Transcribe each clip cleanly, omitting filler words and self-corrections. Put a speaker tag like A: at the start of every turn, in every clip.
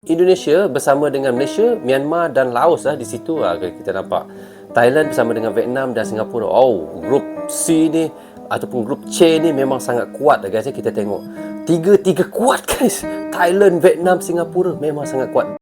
A: Indonesia bersama dengan Malaysia, Myanmar dan Laos di situ kita nampak. Thailand bersama dengan Vietnam dan Singapura. Oh, grup C ni ataupun grup C ni memang sangat kuat guys. Kita tengok. Tiga kuat guys. Thailand, Vietnam, Singapura memang sangat kuat.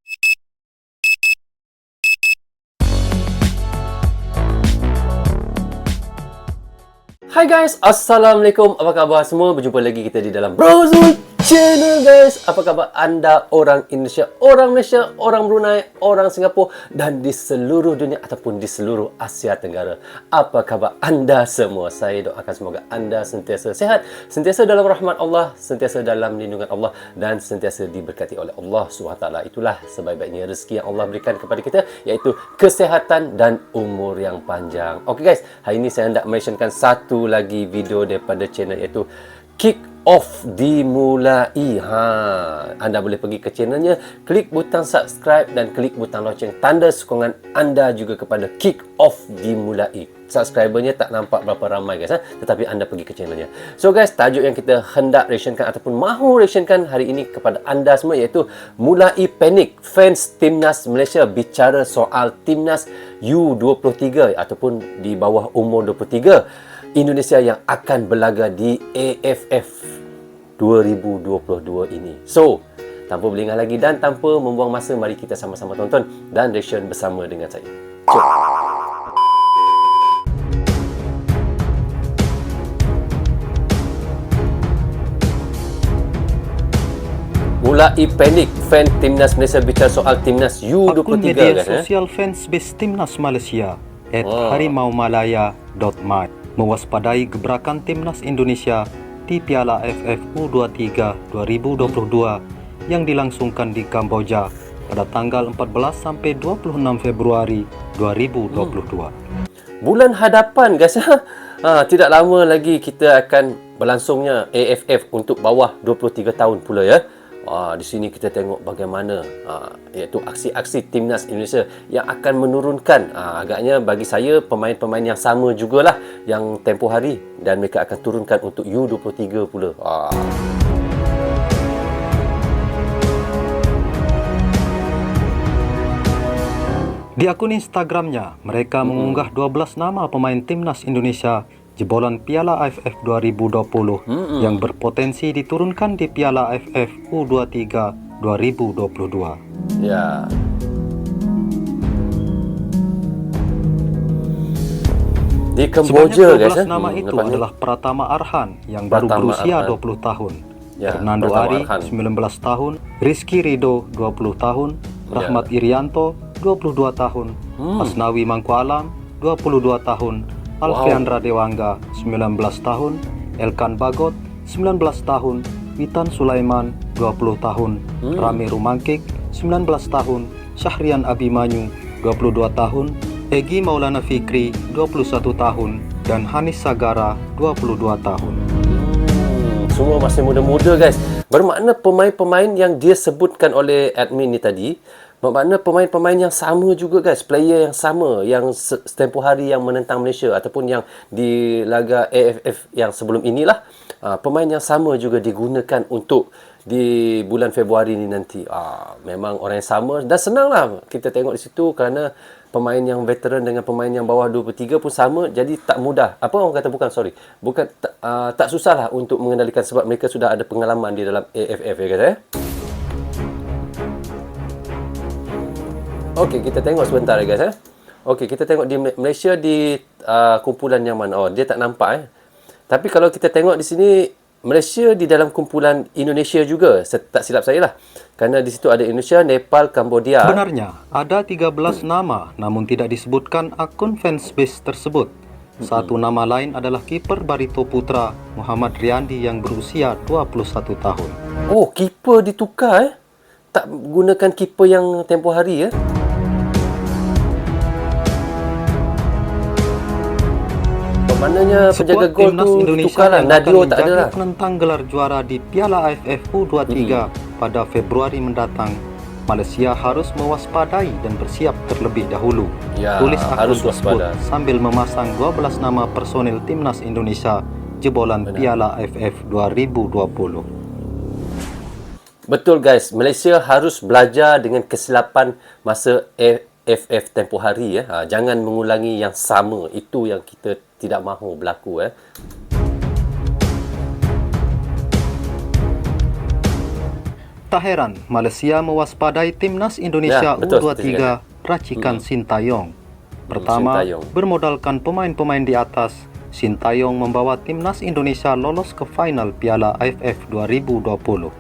A: Hai guys, Assalamualaikum. Apa khabar semua? Berjumpa lagi kita di dalam Brozul Channel guys. Apa khabar anda orang Indonesia, orang Malaysia, orang Brunei, orang Singapura dan di seluruh dunia ataupun di seluruh Asia Tenggara. Apa khabar anda semua? Saya doakan semoga anda sentiasa sihat, sentiasa dalam rahmat Allah, sentiasa dalam lindungan Allah dan sentiasa diberkati oleh Allah SWT. Itulah sebaik-baiknya rezeki yang Allah berikan kepada kita, iaitu kesihatan dan umur yang panjang. Okey guys, hari ini saya hendak mentionkan satu lagi video daripada channel, iaitu Kick Off dimulai. Anda boleh pergi ke channelnya, klik butang subscribe dan klik butang loceng, tanda sokongan anda juga kepada Kick Off dimulai. Subscribernya tak nampak berapa ramai guys, tetapi anda pergi ke channelnya. So guys, tajuk yang kita hendak reactionkan ataupun mahu reactionkan hari ini kepada anda semua, iaitu mulai panik fans Timnas Malaysia bicara soal Timnas U23 ataupun di bawah umur 23 Indonesia yang akan berlaga di AFF 2022 ini. So, tanpa berlengah lagi dan tanpa membuang masa, mari kita sama-sama tonton dan reaction bersama dengan saya. Jom. Mulai panik fan Timnas Malaysia bicara soal Timnas U23
B: akun media
A: guys.
B: sosial fans base Timnas Malaysia @harimaumalaya.my mewaspadai gebrakan Timnas Indonesia di Piala AFF U23 2022 yang dilangsungkan di Kamboja pada tanggal 14 sampai 26 Februari 2022.
A: Bulan hadapan guys. Tidak lama lagi kita akan berlangsungnya AFF untuk bawah 23 tahun pula ya. Di sini kita tengok bagaimana iaitu aksi-aksi Timnas Indonesia yang akan menurunkan agaknya bagi saya pemain-pemain yang sama jugalah yang tempoh hari, dan mereka akan turunkan untuk U23 pula.
B: Di akun Instagramnya, mereka mengunggah 12 nama pemain Timnas Indonesia jebolan Piala AFF 2020 yang berpotensi diturunkan di Piala AFF U23 2022.
A: Ya. Di Kamboja guys.
B: Sebanyak 12 nama itu adalah Pratama Arhan yang baru berusia 20 tahun.
A: Ya,
B: Fernando Ari 19 tahun, Rizky Ridho 20 tahun, Rahmat Irianto 22 tahun, Asnawi Mangkualam 22 tahun, Alfiandra Dewangga 19 tahun, Elkan Bagot 19 tahun, Witan Sulaiman 20 tahun, Rami Rumangkik 19 tahun, Syahrian Abimanyu 22 tahun, Egi Maulana Fikri 21 tahun, dan Hanis Sagara 22 tahun.
A: Semua masih muda-muda guys. Bermakna pemain-pemain yang dia sebutkan oleh admin ni tadi, bermakna pemain-pemain yang sama juga guys, player yang sama yang setempoh hari yang menentang Malaysia ataupun yang di laga AFF yang sebelum inilah, pemain yang sama juga digunakan untuk di bulan Februari ni nanti. Memang orang yang sama dan senanglah kita tengok di situ, kerana pemain yang veteran dengan pemain yang bawah 23 pun sama, jadi tak mudah. Apa orang kata, bukan tak susahlah untuk mengendalikan sebab mereka sudah ada pengalaman di dalam AFF ya guys. Okey, kita tengok sebentar guys. Okey, kita tengok di Malaysia di kumpulan yang mana. Dia tak nampak Tapi kalau kita tengok di sini, Malaysia di dalam kumpulan Indonesia juga, tak silap saya lah. Kerana di situ ada Indonesia, Nepal, Kambodia.
B: Sebenarnya ada 13 nama namun tidak disebutkan akun fansbase tersebut. Satu nama lain adalah kiper Barito Putra, Muhammad Riyandi yang berusia 21 tahun.
A: Oh, kiper ditukar Tak gunakan kiper yang tempoh hari Maknanya penjaga gol
B: Timnas
A: tu
B: Indonesia
A: tukarlah. Nadio tak ada lah.
B: Menentang gelar juara di Piala AFF U23 pada Februari mendatang, Malaysia harus mewaspadai dan bersiap terlebih dahulu.
A: Ya,
B: Tulis akun
A: harus
B: tersebut
A: waspada
B: sambil memasang 12 nama personil Timnas Indonesia jebolan Piala AFF 2020.
A: Betul guys, Malaysia harus belajar dengan kesilapan masa AFF tempoh hari ya. Jangan mengulangi yang sama. Itu yang kita tidak mahu berlaku ya.
B: Tak heran Malaysia mewaspadai timnas Indonesia
A: Ya, betul,
B: U23 racikan Sintayong. Pertama,
A: Sintayong.
B: bermodalkan pemain-pemain di atas, Sintayong membawa timnas Indonesia lolos ke final Piala AFF 2020.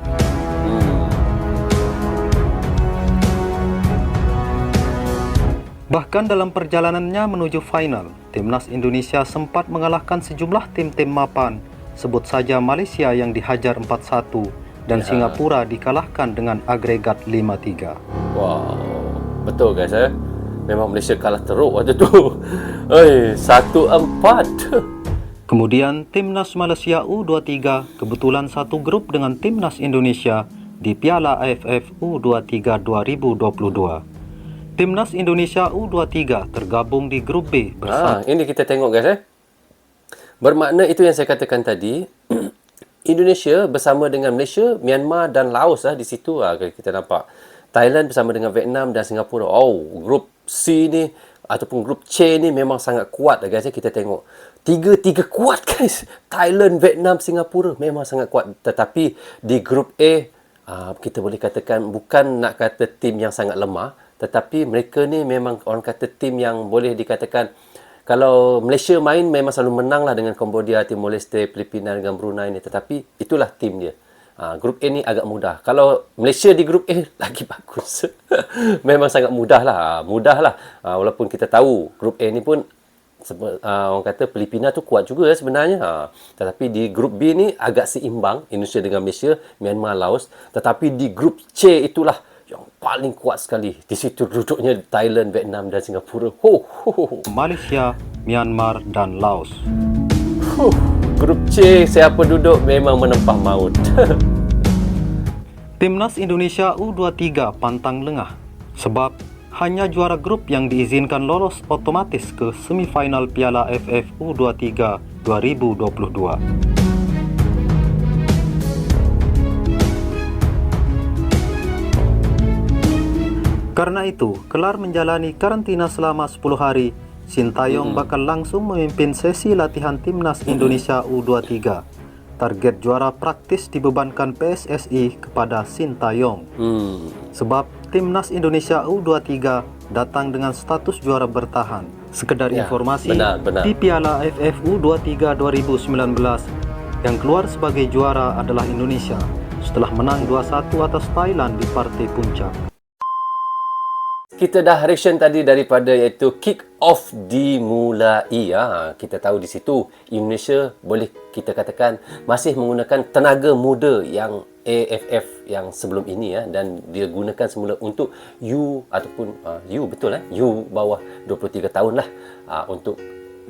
B: Bahkan dalam perjalanannya menuju final, timnas Indonesia sempat mengalahkan sejumlah tim-tim mapan, sebut saja Malaysia yang dihajar 4-1 dan Singapura dikalahkan dengan agregat 5-3.
A: Wow, betul guys ya. Memang Malaysia kalah teruk waktu tu. 1-4.
B: Kemudian timnas Malaysia U23 kebetulan satu grup dengan timnas Indonesia di Piala AFF U23 2022. Timnas Indonesia U23 tergabung di grup B bersama.
A: Ini kita tengok guys ya. Bermakna itu yang saya katakan tadi. Indonesia bersama dengan Malaysia, Myanmar dan Laos di situ kita nampak. Thailand bersama dengan Vietnam dan Singapura. Grup C ni ataupun grup C ni memang sangat kuat guys ya. Kita tengok. Tiga kuat guys. Thailand, Vietnam, Singapura memang sangat kuat. Tetapi di grup A, kita boleh katakan bukan nak kata tim yang sangat lemah, tetapi mereka ni memang orang kata tim yang boleh dikatakan kalau Malaysia main memang selalu menang lah dengan Cambodia, Timor Leste, Filipina dengan Brunei ni. Tetapi itulah tim dia. Grup A ni agak mudah. Kalau Malaysia di grup A lagi bagus. Memang sangat mudah lah. Walaupun kita tahu grup A ni pun orang kata Filipina tu kuat juga sebenarnya. Tetapi di grup B ni agak seimbang. Indonesia dengan Malaysia, Myanmar, Laos. Tetapi di grup C itulah yang paling kuat sekali. Di situ duduknya Thailand, Vietnam dan Singapura.
B: Malaysia, Myanmar dan Laos.
A: Grup C siapa duduk memang menempah maut.
B: Timnas Indonesia U23 pantang lengah sebab hanya juara grup yang diizinkan lolos otomatis ke semifinal Piala AFF U23 2022. Karena itu, kelar menjalani karantina selama 10 hari, Sintayong bakal langsung memimpin sesi latihan timnas Indonesia U23. Target juara praktis dibebankan PSSI kepada Sintayong. Sebab timnas Indonesia U23 datang dengan status juara bertahan. Sekedar informasi,
A: benar.
B: di Piala AFF U23 2019, yang keluar sebagai juara adalah Indonesia setelah menang 2-1 atas Thailand di partai puncak.
A: Kita dah reaction tadi daripada iaitu kick off dimulai. Kita tahu di situ Indonesia boleh kita katakan masih menggunakan tenaga muda yang AFF yang sebelum ini dan dia gunakan semula untuk U ataupun U betul U bawah 23 tahun lah untuk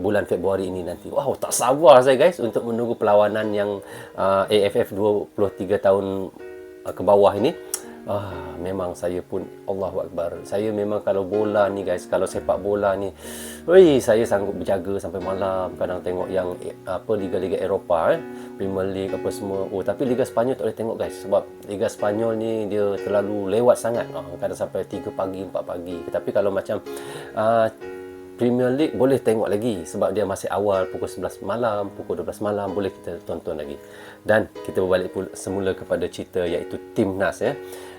A: bulan Februari ini nanti. Wow, tak sabar saya guys untuk menunggu perlawanan yang AFF 23 tahun ke bawah ini. Memang saya pun Allahu Akbar. Saya memang kalau bola ni guys, kalau sepak bola ni, saya sanggup berjaga sampai malam. Kadang tengok yang liga-liga Eropah, Premier League apa semua. Tapi Liga Sepanyol tak boleh tengok guys, sebab Liga Sepanyol ni dia terlalu lewat sangat. Kadang sampai 3 pagi, 4 pagi. Tapi kalau macam Premier League boleh tengok lagi sebab dia masih awal pukul 11 malam, pukul 12 malam boleh kita tonton lagi. Dan kita berbalik semula kepada cerita iaitu Timnas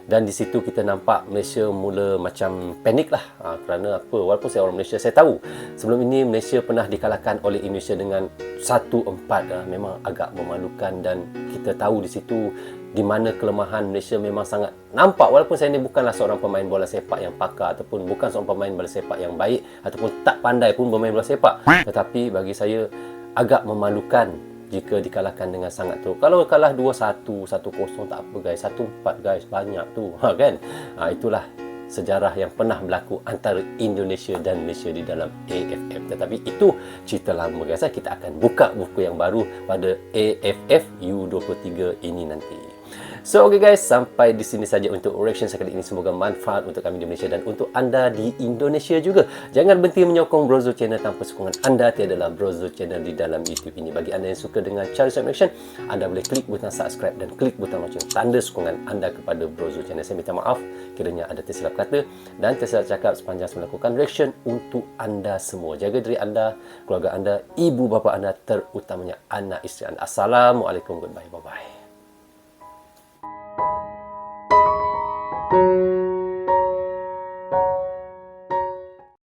A: Dan di situ kita nampak Malaysia mula macam panik lah. Kerana apa? Walaupun saya orang Malaysia, saya tahu sebelum ini Malaysia pernah dikalahkan oleh Indonesia dengan 1-4. Memang agak memalukan dan kita tahu di situ di mana kelemahan Malaysia memang sangat nampak. Walaupun saya ni bukanlah seorang pemain bola sepak yang pakar ataupun bukan seorang pemain bola sepak yang baik ataupun tak pandai pun bermain bola sepak. Tetapi bagi saya agak memalukan jika dikalahkan dengan sangat teruk. Kalau kalah 2-1, 1-0 tak apa guys. 1-4 guys, banyak tu. Kan? Itulah sejarah yang pernah berlaku antara Indonesia dan Malaysia di dalam AFF. Tetapi itu cerita lama guys. Kita akan buka buku yang baru pada AFF U23 ini nanti. So, okay guys, sampai di sini saja untuk reaction sekali ini. Semoga manfaat untuk kami di Malaysia dan untuk anda di Indonesia juga. Jangan berhenti menyokong Brozul Channel. Tanpa sokongan anda, tiadalah Brozul Channel di dalam YouTube ini. Bagi anda yang suka dengan cara saya reaction, anda boleh klik butang subscribe dan klik butang lonceng, tanda sokongan anda kepada Brozul Channel. Saya minta maaf kiranya ada tersilap kata dan tersilap cakap sepanjang saya melakukan reaction untuk anda semua. Jaga diri anda, keluarga anda, ibu bapa anda, terutamanya anak isteri anda. Assalamualaikum, goodbye, bye-bye.